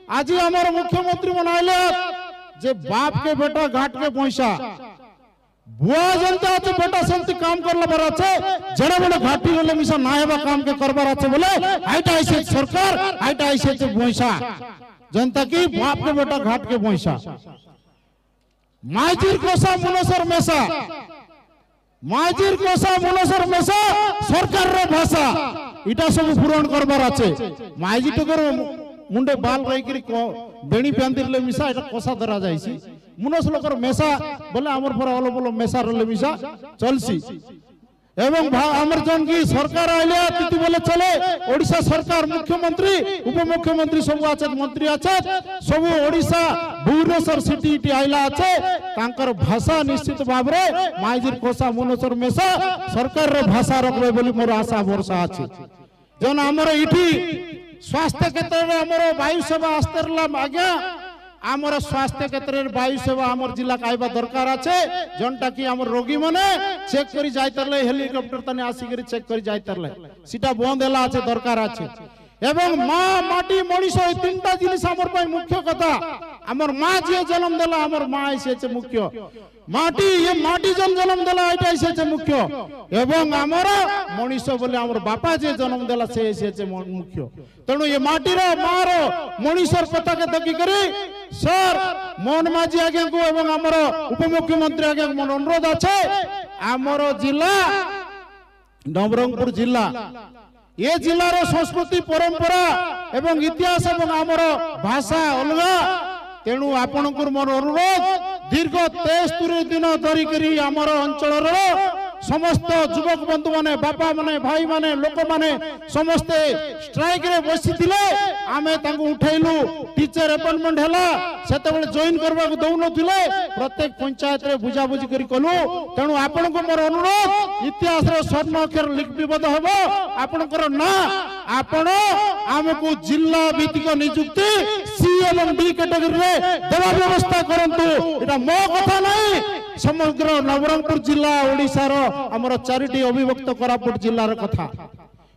आज हमारे मुख्यमंत्री बनाइले जे बाप के बेटा घाट के पैसा बुआ जनता अच्छे बेटा सेमती काम करला बार अच्छे जड़े बड़े घाटी वाले मिसा नायबा काम के करबार अच्छे बोले आइटा ऐसे सरकार आइटा ऐसे पैसा जनता की बाप के बेटा घाट के पैसा माइजिर कोसा मुनसर मेसा माइजिर कोसा मुनसर मेसा सरकार रो भाषा इटा सब पूरण करबार अच्छे माइजी टकर मुंडे बाल रही बेणी प्यांदिरले मिसा एटा कोसा धरा जाइसी मुनस लोकर मेसा बोले हमर पर अलो बोलो मेसा रले मिसा चलसी एवं हमर जन की सरकार आइले तिति बोले चले ओडिशा सरकार मुख्यमंत्री उपमुख्यमंत्री सब आछत मंत्री आछत सब ओडिशा भुवनेश्वर सिटी टी आइला आछे तांकर भाषा निश्चित भाव रे माइजिर कोसा मुनसर मेसा सरकार रो भाषा रखबे बोली मोर आशा भरोसा अछि जन हमर इठी स्वास्थ्य क्षेत्र में आमर वायु सेवा आस्ते आज्ञा आमर स्वास्थ्य क्षेत्र में वायु सेवा आमर जिला आइबा दरकार আছে जनटा कि आमर रोगी माने चेक करी जाइतरले हेलिकॉप्टर तने आसी करी चेक करी जाइतरले सीटा बंद हैला আছে दरकार আছে एवं माँ माटी मनीष तीनटा जिनिस आमर पय मुख्य कथा आमर माँ जे जन्म देला आमर माँ ऐसे मुख्य माटी ये माटी जन्म देला एटा ऐसे मुख्य एवं आमर मनीष बोले आमर बापा जे जन्म देला से ऐसे मुख्य तेणु ये माटीर मार मनीषर कथा के देखी करी सर मोहन माझी आज्ञा को एवं आमर उपमुख्यमंत्री आज्ञा को अनुरोध अच्छे आमर जिला नवरंगपुर जिला ये जिलार संस्कृति परंपरा एवं इतिहास एवं आमर भाषा अलग तेणु आपण मोर अनुरोध दीर्घ 73 दिन धरिकी आमर अंचल समस्त युवक बंधु माने बापा माने भाई माने लोक माने समस्ते स्ट्राइक रे बसी थिले आमे तांको उठैलु टीचर अपॉइंटमेंट हला सेते बेले जॉइन करबा को दउ नथिले प्रत्येक पंचायत रे बुझा बुझी करी कलु तेणु आपण को मोर अनुरोध इतिहास रे स्वर्ण अक्षर लिपिबद्ध हबो आपण कर ना आपण हमको जिला भित्तिक नियुक्ति सी एवं डी कैटेगरी रे देवा व्यवस्था करंतु एटा मो कथा नहीं समग्र नवरंगपुर जिला ओडिसा रो हमर चारिटी अविभक्त कोरापुट जिल्लार कथा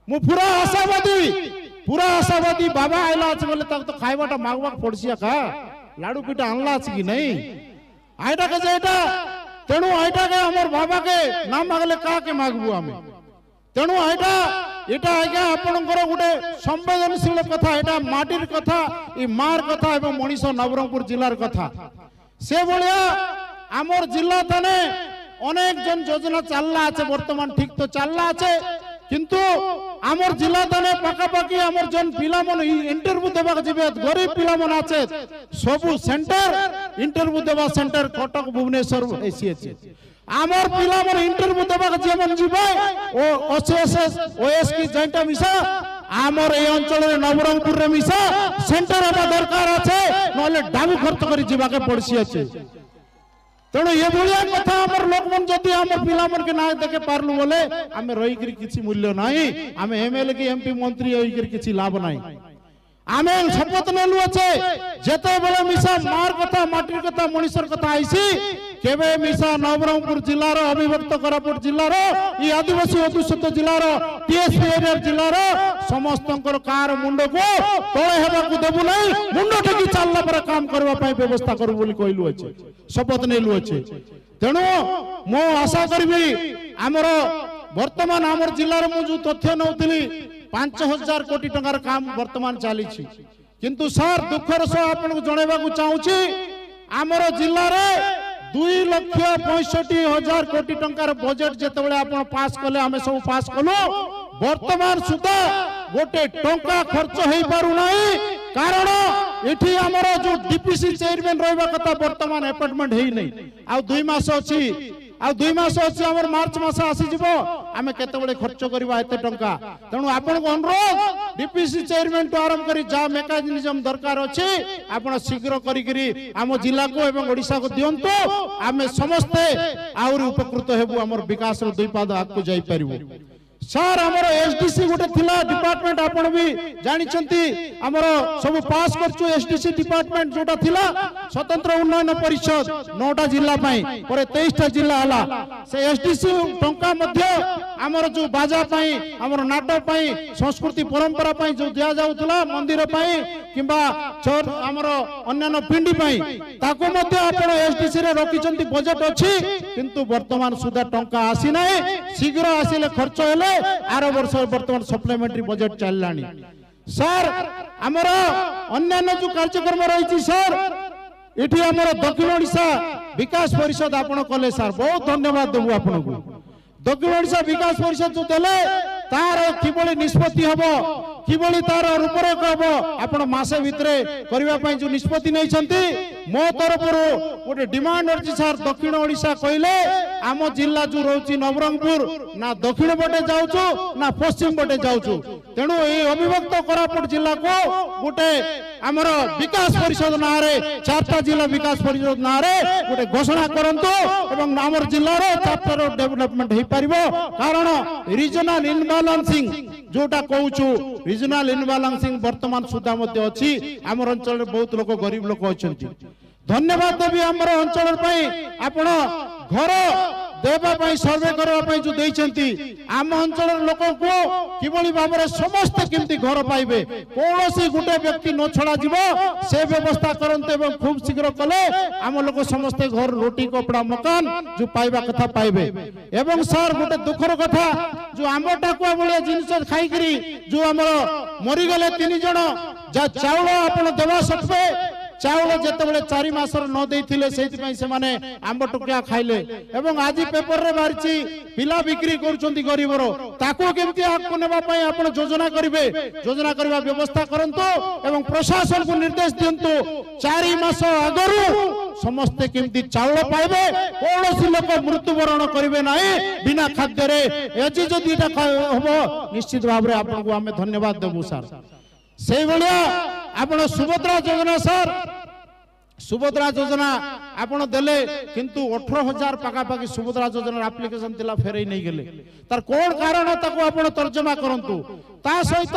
मु पूरा आशावादी बाबा आइला अछि बोले तक तो खाइबाटा मागवा पड़सिया का लाडू पीटा आणला अछि कि नहीं आइटा के जेटा तेणु आइटा के हमर बाबा के नाम मागले का के मागबु हमें तेणु आइटा एटा आज्ञा आपनकर गुटे संवेदनशील कथा एटा माटीर कथा ई मार कथा एवं मनीष नवरंगपुर जिल्लार कथा से भलिया आमर जिला थाने अनेक जन योजना चलला আছে वर्तमान ठीक तो चलला আছে किंतु आमर जिला थाने पाखापाखि आमर जन पिला मन इंटरव्यू देबा जिबे गरीब पिला मन আছে सबु सेंटर इंटरव्यू देबा सेंटर कटक भुवनेश्वर एसी আছে आमर पिला मन इंटरव्यू देबा जे मन जिबे ओ ओएसएस ओएस की जंटा मिसा आमर ए अंचल रे नवरंगपुर रे मिसा सेंटर हेबा दरकार আছে नले डाबू खर्च करी जिबा के पड़सी আছে तेणु ये भाया कथा आमर लोक मन जदि आमर पिला मन के ना देखे पारलु बोले आमे रही करी किछि मूल्य नाही आमे एमएलए की एमपी मंत्री होई करी किछि लाभ नाही आमे शपथ नेलु अछि जेते बेले मिसा मार कथा माटीर कथा मनीषर कथा आइसी केबे मिसा नवरंगपुर जिल्ला रो अविभक्त कोरापुट जिल्ला रो ई आदिवासी अधुषित जिल्ला रो टीएसपी एरिया जिल्ला रो समस्तंकर कार मुंड को तळे हेबा को देबु नाही मुंड टेकी चालला पर काम करबा पई व्यवस्था करू बोली कहलु अछि शपथ नेलु अछि तेणु मो आशा करबी हमर वर्तमान हमर जिल्ला रो मु जो तथ्य नउतली 5000 कोटी टंकार काम वर्तमान चली किंतु सर दुखर सह आपन जणेबा को चाहूची हमर जिल्ला रे 2,65,000 कोटी टंकार बजेट जेतेबेले आपन पास कले हमें सब पास कलो वर्तमान सुधा गोटे टंका खर्च हेई पारु नाही कारण एठी हमर जो डीपीसी चेयरमैन रहबा कथा वर्तमान अपॉइंटमेंट हेई नै आ 2 मास अछि आ 2 मास अछि हमर मार्च मास आसी जिवो आमे केतेबेले खर्च करबा एते टंका तेणु आपन को अनुरोध डीपीसी चेयरमैन तो आरंभ करी जा मेकानिज्म दरकार अछि आपन शीघ्र करी करी हम जिला को एवं ओडिसा को दियंतो आमे समस्त आउर उपकृत हेबु हमर विकास रो दुई पाद आगु जाई परिबो सार आमर एसडीसी गोटे थिला डिपार्टमेंट आपण भी जानिचंती आमर सब पास करछु एसडीसी डिपार्टमेंट जोटा थिला स्वतंत्र उन्नयन परिषद 9टा जिल्ला पई पर 23टा जिल्ला हला से एसडीसी टंका मध्य आमर जो बाजा पई आमर नाटक पई संस्कृति परंपरा पई जो दिया जाउतला मंदिर पई किबा चर आमर अन्य पिंडी पई ताको मध्य आपण एसडीसी रे रखिचंती बजट अछि किंतु वर्तमान सुधा टंका आसी नाही शीघ्र आसीले खर्च हेले आर वर्ष वर्तमान सप्लीमेंटरी बजेट चललानी सर आमर अन्य जो कार्यक्रम रही सर इठी आमर दक्षिण ओडिशा विकास परिषद आपण कले सर बहुत धन्यवाद देबू आपण को दक्षिण ओडिशा विकास परिषद जो देले तार किबळी निष्पत्ति हबो किबळी तार रूपरेख हबो आपण मासे भितरे करबा पई जो निष्पत्ति नै छंती मो तरफरो गोटे डिमांड अछि सर दक्षिण ओडिशा कहिले आम जिल्ला जो रहउची नवरंगपुर ना दक्षिण बटे जाउछु ना पश्चिम बटे जाउछु तेनु ए अविभक्त कोरापुट जिल्ला को गोटे हमर विकास परिषद नारे 4टा जिला विकास परिषद नारे गोटे घोषणा करंतो एवं हमर जिल्ला रो चैप्टर ऑफ डेवलपमेंट हे परिबो कारण रीजनल इनबैलेंसिंग जोटा कहूछु रीजनल इनबैलेंसिंग वर्तमान सुधा मध्य अछि हमर अंचल बहुत लोक गरीब लोक अछंती धन्यवाद देवी हमर अंचल पई आपण घर देवा पई सर्वे करबा पई जो देइछंती आम अंचल लोक को किबळी भाबरे समस्त केमती घर पाइबे कोनोसी गुटे व्यक्ति न छडा जीवो से व्यवस्था करंते एवं खूब शीघ्र कले आम लोक समस्त घर रोटी कपड़ा मकान जो पाइबा कथा पाइबे एवं सर गुटे दुखर कथा जो आम टाकुआ बलिया जिनिस खाई करी जो हमर मरि गले 3 जण जा चाउल आपण देवा सकबे चाउल जेतेबेले 4 मासर न देइथिले सेति पई से माने आंब टुकिया खाइले एवं आजि पेपर रे बारची पिला बिक्री करूचंती गरीबरो ताको केमती हक नेबा पई आपण योजना करबा व्यवस्था करंतो एवं प्रशासन को निर्देश दियंतो 4 मास आगरु समस्त केमती चाउल पाइबे कोनोसी लोक मृत्युवरण करिवे नाही बिना खाद्य रे एजी जदि एटा हबो निश्चित भाव रे आपण को हमें धन्यवाद देबो सर से भलिया आपण सुभद्रा योजना सर सुभद्रा योजना आपण देले किंतु 18,000 पाका पाकी सुभद्रा योजना एप्लीकेशन दिला फेरई नहीं गेले तार कोन कारण ताको आपण तर्जमा करंतु ता सहित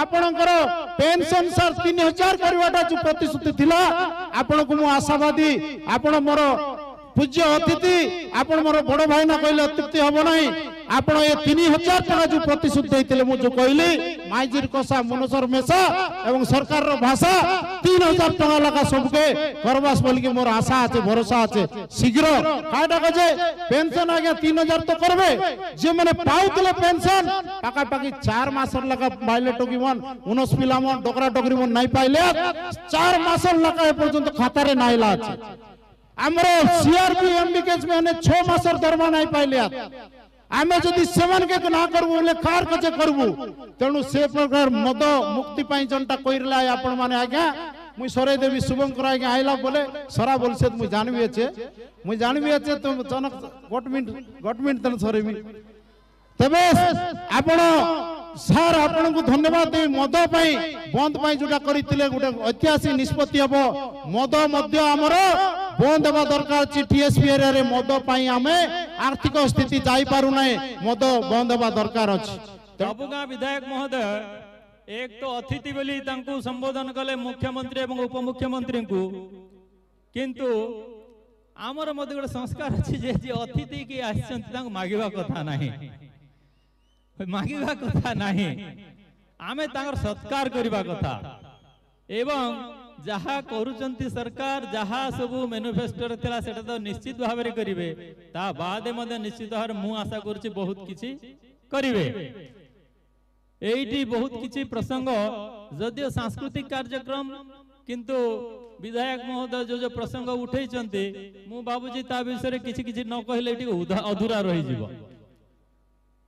आपणकर पेंशन सर 3,000 करवाटा जो प्रतिश्रुति थिला आपण को मु आशावादी आपण मोर पूज्य अतिथि आपण मोर बड़ भाई ना कहले अतिथि हबो नाही आपण ए 3,000 टका जो प्रतिशुद्ध देइतिले मु जो कहली माइजिर कोसा मनोसर मेसा एवं सरकार रो भाषा 3,000 टका लगा सबके करबास बोल के मोर आशा আছে भरोसा আছে शीघ्र काटा कजे पेंशन आगे 3,000 तो करबे जे माने पाउतले पेंशन पाका पाकी 4 मासर लगा पाइले टोकी मन 19 पिला मन डोकरा डोकरी मन नाही पाइले 4 मासर लगा ए पर्यंत खाता रे नाइला আছে हमरो सीआरपी एमबीकेस में 6 मासर दरमा नाही पाइले आमे जदि सेवन के ना करबो ले कार कजे करबो तेनु से प्रकार मद मुक्ति पाई जनता कइरला आपण माने आज्ञा मुई सरे देवी शुभंकर आज्ञा आइला बोले सरा बोलसे मुई जानबी अछि तो जनक गटमिंट तन सरेबी तबे आपण सर आपण को धन्यवाद दे मद पाई बंद पाई जोटा करितिले गोटे ऐतिहासिक निष्पत्ति हबो मद मध्य हमर बंद हेबा दरकार छि टीएसपी एरिया रे मद पाई हमें आर्थिक स्थिति जाई पारु नै मद बंद हेबा दरकार अछि बाबूगा विधायक महोदय एक तो अतिथि बोली तांको संबोधन कले मुख्यमंत्री एवं उपमुख्यमंत्री को किंतु आमर मध्य गोटे संस्कार अछि जे अतिथि की आछन तांको मागिबा कथा नाही मागिबा कथा नाही आमे तांकर सत्कार करिबा कथा एवं जहा करूचंती सरकार जहा सब मैनिफेस्टो रे थिला सेटा तो निश्चित भाव रे करिवे ता बाद मध्य निश्चित भाव मु आशा करछि बहुत किछि करिवे एइटी बहुत किछि प्रसंग जदियो सांस्कृतिक कार्यक्रम किंतु विधायक महोदय जो प्रसंग उठैचंती मु बाबूजी ता विषय रे किछि किछि न कहले एटी अधूरा रहि जिवो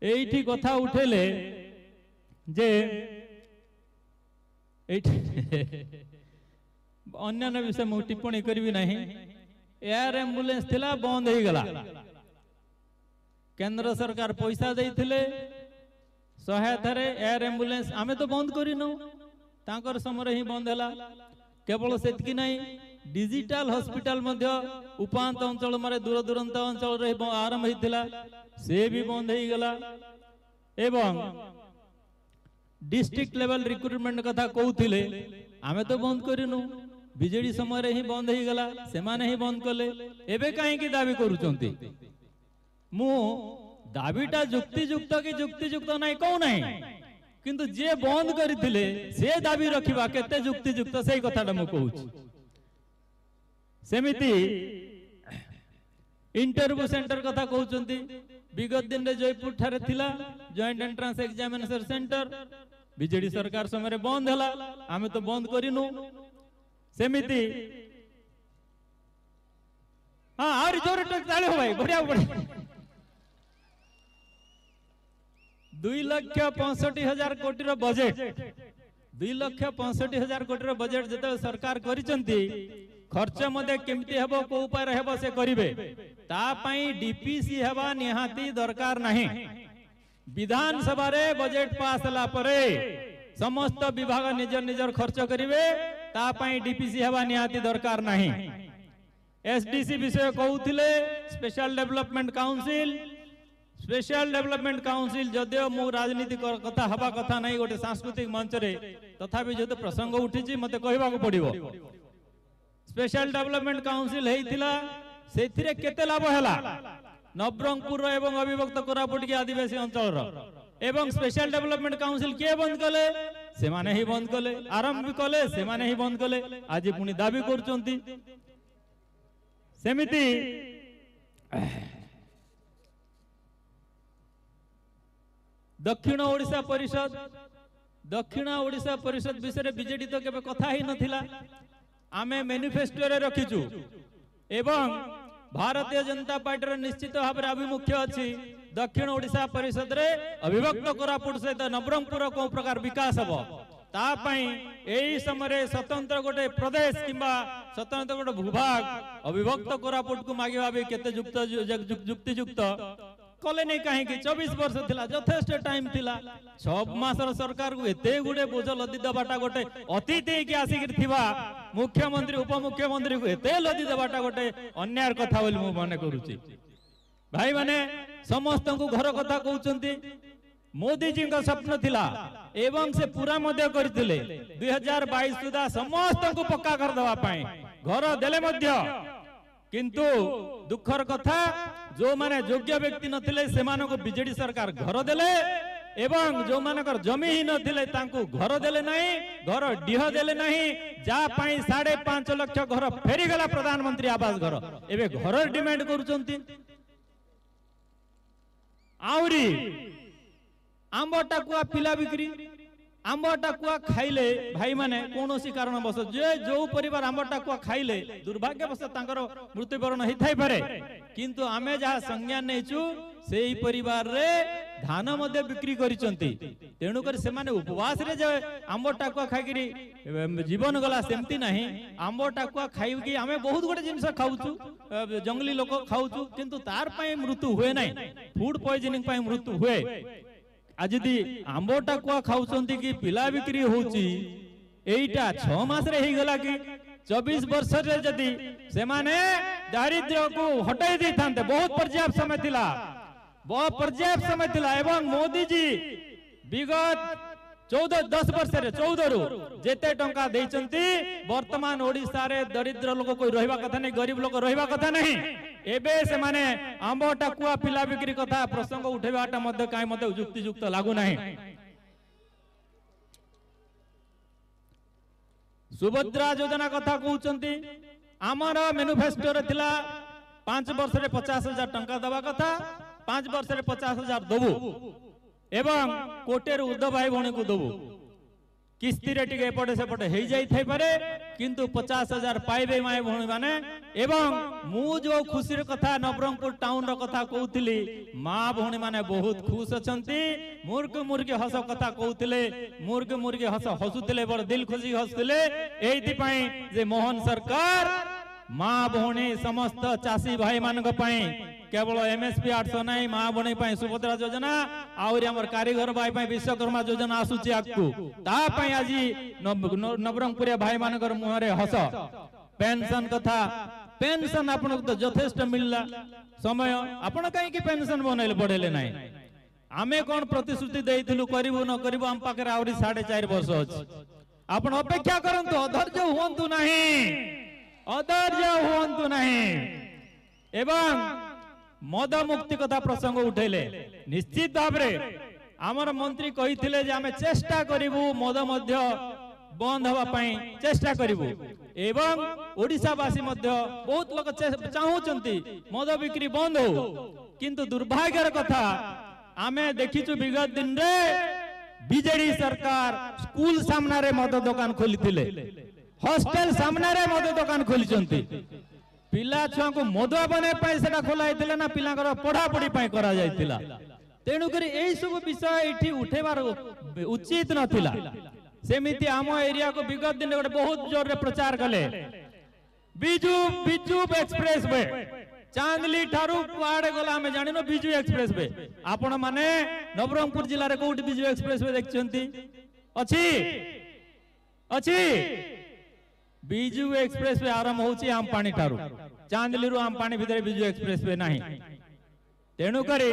एइठी कथा उठेले जे अन्य विषय मु टिप्पणी करी नहीं एयर एम्बुलेंस थिला बंद हो गला केंद्र सरकार पैसा देइथिले सहायता रे एयर एम्बुलेंस आमे तो बंद करी न तांकर समय ही बंद हला केवल सेतकी नहीं डिजिटल हॉस्पिटल मध्य उपांत अंचल मारे दूर दूरांत अंचल रे आरंभ होइतिला से भी बंद हो गला एवं डिस्ट्रिक्ट लेवल रिक्रुटमेंट कथा कहूथिले आमे तो बंद करिनु बीजेडी समय ही बंद हो गला से माने ही बंद कले एबे काहे की दाबी करूचंती मु दाबीटा जुक्तियुक्त कि जुक्तियुक्त नाही कहू नाही किंतु जे बंद करथिले से दाबी रखिबा केते जुक्तियुक्त सेही कथाटा मु कहूची सेमिति इंटरव्यू सेंटर कथा कहउचंती विगत दिन रे जयपुर ठारे थिला joint entrance examination centre BJD सरकार समय बंद हला आमे तो बंद करिनु सेमिति हां आरि जोर ताले हो भाई बढ़िया बढ़िया 2,65,000 कोटी रो बजेट 2,65,000 कोटी रो बजेट जते सरकार करिसंती खर्च मध्य केमती हेबो को उपाय हेबो से करिवे ता पई डीपीसी हेबा निहाती दरकार नाही विधानसभा रे बजेट पास हला परे समस्त विभाग निजर निजर खर्च करिवे ता पई डीपीसी हेबा निहाती दरकार नाही एसडीसी विषय कहउथिले स्पेशल डेवलपमेंट काउंसिल जदियो मु राजनीति कथा हवा कथा नाही गोटे सांस्कृतिक मंच रे तथापि जदि प्रसंग उठिची मते कहबा को पड़िबो स्पेशल डेवलपमेंट काउंसिल हेइतिला सेथिरे केते लाभ हला नवरंगपुर एवं अविभक्त कोरापुट के आदिवासी अंचल एवं स्पेशल डेवलपमेंट काउंसिल के बंद कले से माने ही बंद कले आरंभ कले से माने ही बंद कले आज पुनी दाबी करचंती सेमिति दक्षिण ओडिशा परिषद विषय बीजेडी तो केबे कथा ही नथिला आमे मैनिफेस्टो रे रखिचु एवं भारतीय जनता पार्टी रो निश्चित भाव रे अभिमुख्य अछि दक्षिण ओडिशा परिषद रे अविभक्त कोरापुट सहित नवरंगपुर को प्रकार विकास हबो ता पई एई समय स्वतंत्र गोटे प्रदेश किंबा स्वतंत्र गोटे भूभाग अविभक्त कोरापुट को मागिबा भी केते जुक्तियुक्त कले नहीं कहीं 24 वर्ष थिला यथेष्ट टाइम थिला 6 मासर सरकार को एते गुडे बोझ लदी दबाटा गोटे अतिथि के आसिक थिबा मुख्यमंत्री उपमुख्यमंत्री को एते लदी दबाटा गोटे अन्याय कथा बोली मु माने करूची भाई माने समस्त को घर कथा कहउचंती मोदी जी का स्वप्न थिला एवं से पूरा मध्य करथिले 2022 सुधा समस्त को पक्का कर दवा पाए घर देले मध्य किंतु दुखर कथा जो माने योग्य व्यक्ति नथिले सेमानो को बीजेडी सरकार घर देले एवं जो मानकर जमी ही नथिले तांको घर देले नहीं घर डीह देले नहीं जा पाई 5.5 लाख घर फेरी गला प्रधानमंत्री आवास घर एबे घर डिमांड करूचंती आउरी आंबा टाकुआ पिला बिक्री आंबा टाकुआ खाइले भाई माने कोनोसी कारणवश जे जो परिवार आंबा टाकुआ खाइले दुर्भाग्यवश तांकर मृत्युवरण हेइ थाई पारे किंतु आमे जहा संज्ञान नेचु सेही परिवार रे धान मध्ये बिक्री करिसंती तेणु कर से माने उपवास रे जे आंबा टाकुआ खाइकरी जीवन गला सेमती नाही आंबा टाकुआ खाइ कि आमे बहुत गोटे जिंस खाउछु जंगली लोक खाउछु किंतु तार पई मृत्यु हुए नाही फूड पॉइजनिंग पई मृत्यु हुए आज दी आंबो टाकुआ खाउचंती कि पिला बिक्री होची एइटा 6 मास रे ही गला कि 24 वर्ष रे जदी से माने दारिद्र्य को हटाई दी थांते बहुत पर्याप्त समय थिला एवं मोदी जी विगत 10 वर्ष रे 14 रु जेते टंका देइचंती वर्तमान ओडिसा रे दरिद्र लोक कोई रहबा कथा नहीं गरीब लोक रहबा कथा नहीं एबे से माने आंबो टाकुआ पिला बिक्री कथा प्रसंग उठेबाटा मध्ये काई मध्ये युक्तियुक्त लागू नाही सुभद्रा योजना कथा कहउचंती आमर मैनिफेस्टो रे थिला 5 वर्ष रे 50,000 टंका दबा कथा 5 वर्ष रे 50,000 दबु एवं कोटे उर्ध भाई भौणी को दबु किस्ती रे टिके एपटे सेपटे हेइ जाई थाई पारे किंतु 50,000 पाइबे माय भौणी माने एवं मु जो खुशी रे कथा नवरंगपुर टाउन रो कथा कहउथिली मां भौणी माने बहुत खुश अछंती मुर्ग हस कथा कहउथिले मुर्ग हस हसुथिले बड़ दिल खुशी हसथिले एइति पई जे मोहन सरकार मां भौणी समस्त चासी भाई मानक पई केवल एमएसपी 800 नहीं मां भौणी पई सुभद्रा योजना आउरी हमर कारीगर भाई पई विश्वकर्मा योजना आसुची आकु ता पई आजी नवरंगपुरिया भाई मानकर मुहरे हस पेंशन कथा पेंशन आपन तो यथेष्ट मिलला समय आपन काई कि पेंशन बनैले बढ़ेले नाही आमे कौन प्रतिश्रुति देइथिलु करिवु न करिवु हम पाखरे आवरी 4.5 वर्ष अछि आपण अपेक्षा करंतु अधैर्य हुअंतु नाही अधैर्य हुअंतु नाही एवं मद मुक्ति कथा प्रसंग उठेले निश्चित भाव रे आमर मंत्री कहिथिले जे आमे चेष्टा करिवु मद मध्य बंद हवा पई चेष्टा करिवु एवं ओडिशावासी मध्य बहुत लोक चाहूचंती मद बिक्री बंद हो किंतु दुर्भाग्यर कथा आमे देखिछु विगत दिन रे बीजेडी सरकार स्कूल सामना रे मद दुकान खोलिथिले हॉस्टल सामना रे मद दुकान खोलिचंती पिला छुआ को मदुआ बने पाई सेटा खोला हेतिला ना पिलांकर पढ़ा पढ़ी पाई करा जायतिला तेणु करी एई सब विषय एठी उठेबार उचित नथिला सेमिति आम एरिया को विगत दिन गोटे बहुत जोर रे प्रचार कले बिजू बिजू एक्सप्रेस वे चांदली ठारू कुआडे गला हमें जानिनो बिजू एक्सप्रेस वे आपण माने नवरंगपुर जिल्ला रे कोउटी बिजू एक्सप्रेस वे देखचंती अछि अछि बिजू एक्सप्रेस वे आरंभ होची आम पानी ठारू चांदली रु आम पानी भितरे बिजू एक्सप्रेस वे नाही तेणु करे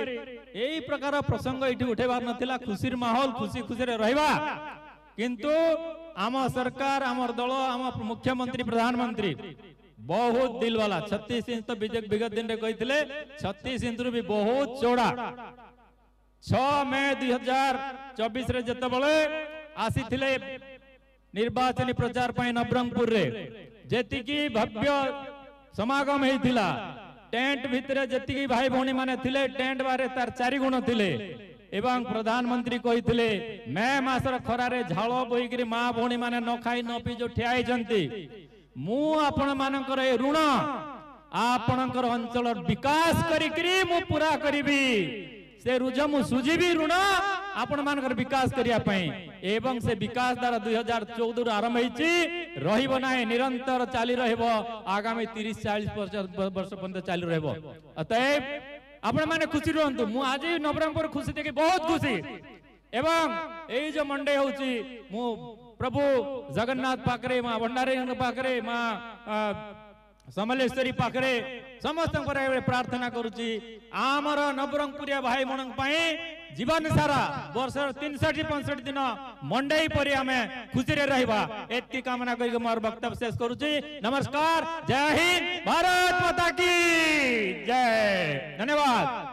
एई प्रकार प्रसंग एठी उठेबार नथिला खुशीर माहौल खुशी खुशी रे रहबा किंतु आम सरकार आमर दल आम मुख्यमंत्री प्रधानमंत्री बहुत दिल वाला 36 इंच तो विगत दिन कही 36 इंच भी बहुत चौड़ा 6 मई 2024 रे जतबले आसी थिले निर्वाचन प्रचार पाई नवरंगपुर रे जेतिकी भव्य समागम हेतिला टेंट भितरे जेतिकी भाई भौणी माने थिले टेंट बारे तार 4 गुण थिले एवं प्रधानमंत्री कही मैं मासर खरारे झाल बोईकरी माँ भौणी माने न खाई न पी जो ठियाई जंती मु आपण मानकर ए ऋण आपणकर अंचल विकास करिकरी मु पूरा करिबी से रुझ मु सुझीबी ऋण आपण मानकर विकास करिया पई एवं से विकास द्वारा 2014 रु आरंभ होईची रहिबो नाही निरंतर चाली रहबो आगामी 30-40 वर्ष पर्यंत चालू रहबो अतएव आपण माने खुशी रहंतु मु आज नवरंगपुर खुशी देखि बहुत खुशी एवं एई जो मंडे होची मु प्रभु जगन्नाथ पाखरे मां भंडारी पाखरे मां समलेश्वरी पाखरे समस्त प्रार्थना करुची आमर नवरंगपुरिया भाई मन जीवन सारा वर्ष 63-65 दिन मंडे परी आमे खुशी रे रहबा एति कामना करी मोर वक्तव्य शेष करुची नमस्कार जय हिंद भारत माता की जय धन्यवाद।